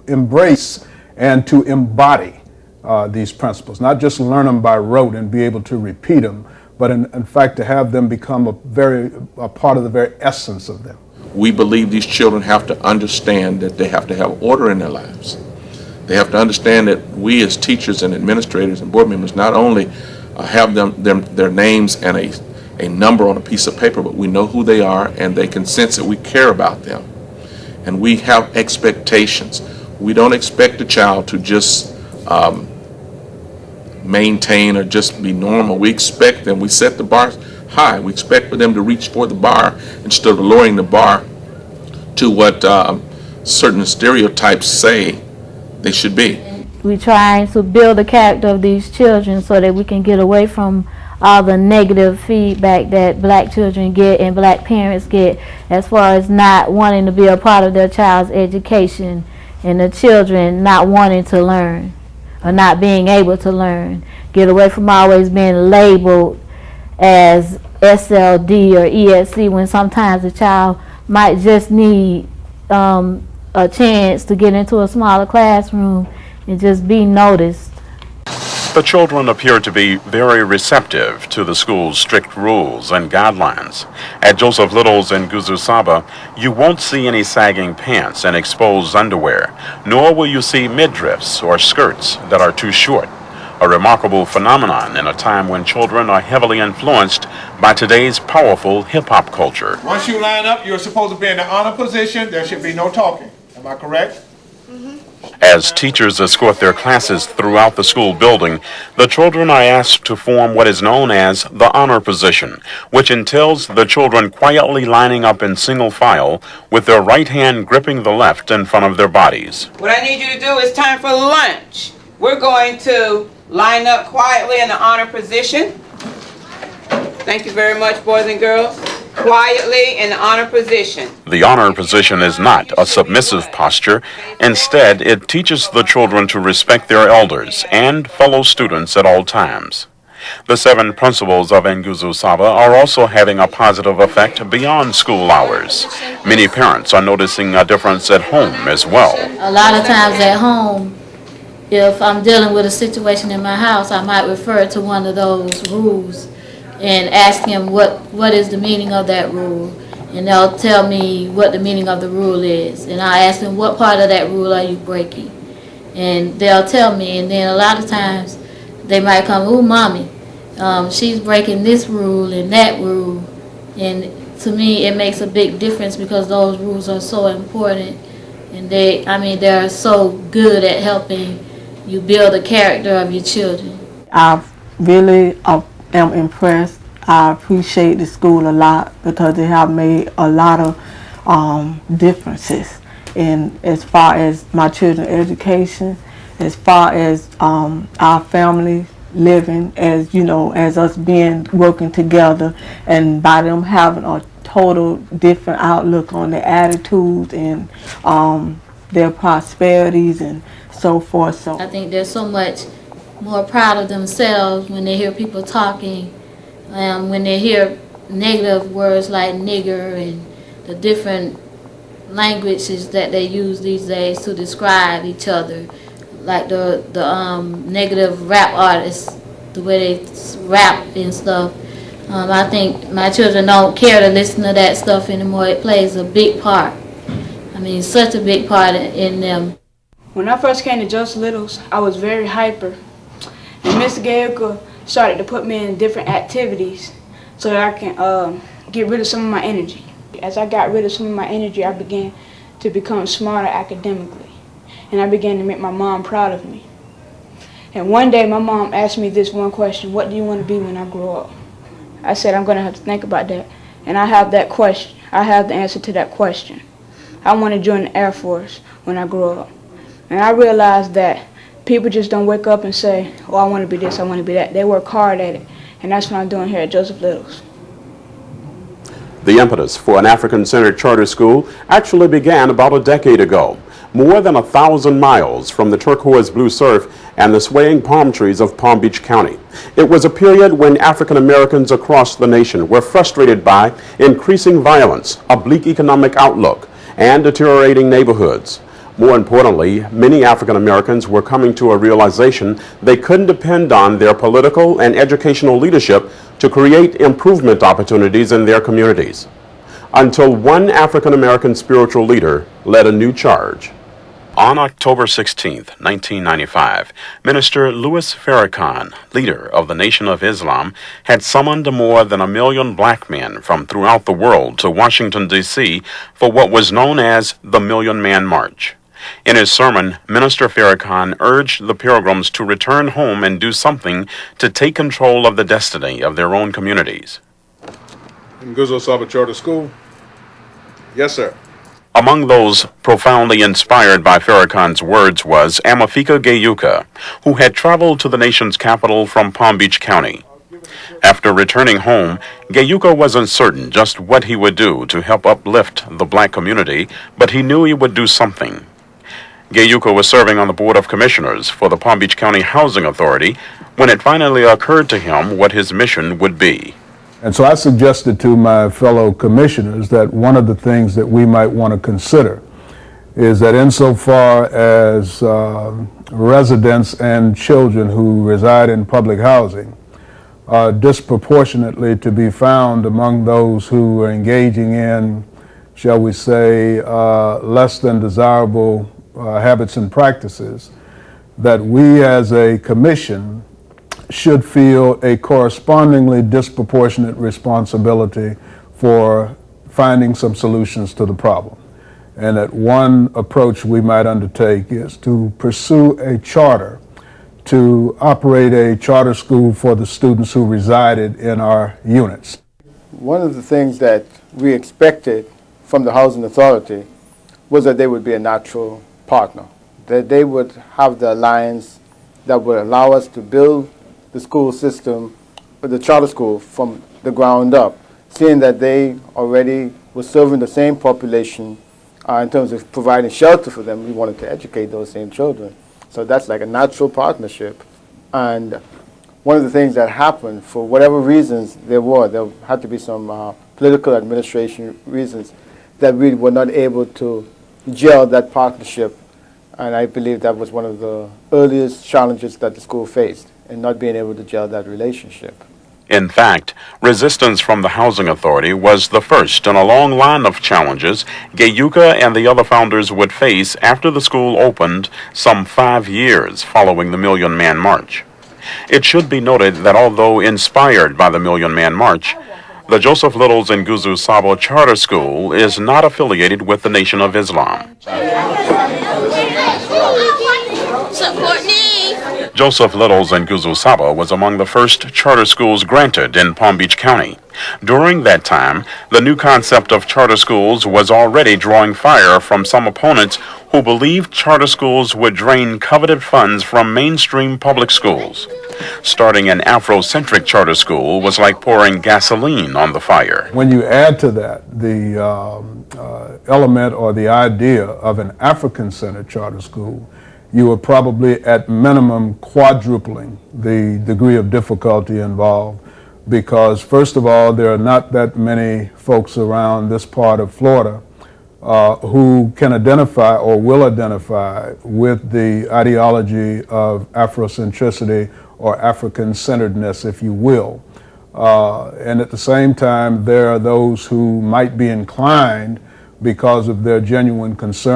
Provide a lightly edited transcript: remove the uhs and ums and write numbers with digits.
embrace and to embody these principles, not just learn them by rote and be able to repeat them, but in fact to have them become a part of the very essence of them. We believe these children have to understand that they have to have order in their lives. They have to understand that we as teachers and administrators and board members not only have their names and a number on a piece of paper, but we know who they are and they can sense that we care about them. And we have expectations. We don't expect a child to just maintain or just be normal. We expect them, we set the bar high. We expect for them to reach for the bar instead of lowering the bar to what certain stereotypes say they should be. We're trying to build the character of these children so that we can get away from all the negative feedback that black children get and black parents get as far as not wanting to be a part of their child's education and the children not wanting to learn or not being able to learn. Get away from always being labeled as SLD or ESC when sometimes a child might just need a chance to get into a smaller classroom and just be noticed. The children appear to be very receptive to the school's strict rules and guidelines. At Joseph Littles-Nguzo Saba, you won't see any sagging pants and exposed underwear, nor will you see midriffs or skirts that are too short. A remarkable phenomenon in a time when children are heavily influenced by today's powerful hip-hop culture. Once you line up, you're supposed to be in the honor position. There should be no talking. Am I correct? As teachers escort their classes throughout the school building, the children are asked to form what is known as the honor position, which entails the children quietly lining up in single file with their right hand gripping the left in front of their bodies. What I need you to do is time for lunch. We're going to line up quietly in the honor position. Thank you very much, boys and girls. Quietly in the honor position. The honor position is not a submissive posture. Instead, it teaches the children to respect their elders and fellow students at all times. The 7 principles of Nguzo Saba are also having a positive effect beyond school hours. Many parents are noticing a difference at home as well. A lot of times at home, if I'm dealing with a situation in my house, I might refer to one of those rules and ask him what is the meaning of that rule, and they'll tell me what the meaning of the rule is, and I ask them what part of that rule are you breaking, and they'll tell me, and then a lot of times they might come, "Ooh, mommy, she's breaking this rule and that rule," and to me it makes a big difference because those rules are so important, and they're so good at helping you build the character of your children. I really am impressed. I appreciate the school a lot because they have made a lot of differences in as far as my children's education, as far as our family living, as you know, as us working together, and by them having a total different outlook on their attitudes and their prosperities and so forth. So I think they're so much more proud of themselves when they hear people talking, when they hear negative words like nigger and the different languages that they use these days to describe each other, like the negative rap artists, the way they rap and stuff. I think my children don't care to listen to that stuff anymore. It plays a big part. I mean, such a big part in them. When I first came to Joseph Littles, I was very hyper. And Mr. Gailka started to put me in different activities so that I can get rid of some of my energy. As I got rid of some of my energy, I began to become smarter academically. And I began to make my mom proud of me. And one day my mom asked me this one question: what do you want to be when I grow up? I said, I'm going to have to think about that. And I have that question. I have the answer to that question. I want to join the Air Force when I grow up. And I realized that people just don't wake up and say, oh, I want to be this, I want to be that. They work hard at it. And that's what I'm doing here at Joseph Littles. The impetus for an African-centered charter school actually began about a decade ago, more than 1,000 miles from the turquoise blue surf and the swaying palm trees of Palm Beach County. It was a period when African Americans across the nation were frustrated by increasing violence, a bleak economic outlook, and deteriorating neighborhoods. More importantly, many African Americans were coming to a realization they couldn't depend on their political and educational leadership to create improvement opportunities in their communities. Until one African American spiritual leader led a new charge. On October 16, 1995, Minister Louis Farrakhan, leader of the Nation of Islam, had summoned more than 1 million black men from throughout the world to Washington, D.C. for what was known as the Million Man March. In his sermon, Minister Farrakhan urged the pilgrims to return home and do something to take control of the destiny of their own communities. Nguzo Saba Charter School? Yes, sir. Among those profoundly inspired by Farrakhan's words was Amafika Gayuka, who had traveled to the nation's capital from Palm Beach County. After returning home, Gayuka was uncertain just what he would do to help uplift the black community, but he knew he would do something. Gayuka was serving on the Board of Commissioners for the Palm Beach County Housing Authority when it finally occurred to him what his mission would be. And so I suggested to my fellow commissioners that one of the things that we might want to consider is that insofar as residents and children who reside in public housing are disproportionately to be found among those who are engaging in, shall we say, less than desirable habits and practices, that we as a commission should feel a correspondingly disproportionate responsibility for finding some solutions to the problem. And that one approach we might undertake is to pursue a charter to operate a charter school for the students who resided in our units. One of the things that we expected from the Housing Authority was that they would be a natural partner, that they would have the alliance that would allow us to build the school system, the charter school, from the ground up, seeing that they already were serving the same population in terms of providing shelter for them. We wanted to educate those same children. So that's like a natural partnership. And one of the things that happened, for whatever reasons there had to be some political administration reasons, that we were not able to gel that partnership. And I believe that was one of the earliest challenges that the school faced, in not being able to gel that relationship. In fact, resistance from the Housing Authority was the first in a long line of challenges Gayuka and the other founders would face after the school opened some 5 years following the Million Man March. It should be noted that although inspired by the Million Man March, the Joseph Littles-Nguzo Saba Charter School is not affiliated with the Nation of Islam. Joseph Littles-Nguzo Saba was among the first charter schools granted in Palm Beach County. During that time, the new concept of charter schools was already drawing fire from some opponents who believed charter schools would drain coveted funds from mainstream public schools. Starting an Afrocentric charter school was like pouring gasoline on the fire. When you add to that the element or the idea of an African-centered charter school, you are probably at minimum quadrupling the degree of difficulty involved, because first of all, there are not that many folks around this part of Florida who can identify or will identify with the ideology of Afrocentricity or African-centeredness, if you will. And at the same time, there are those who might be inclined, because of their genuine concern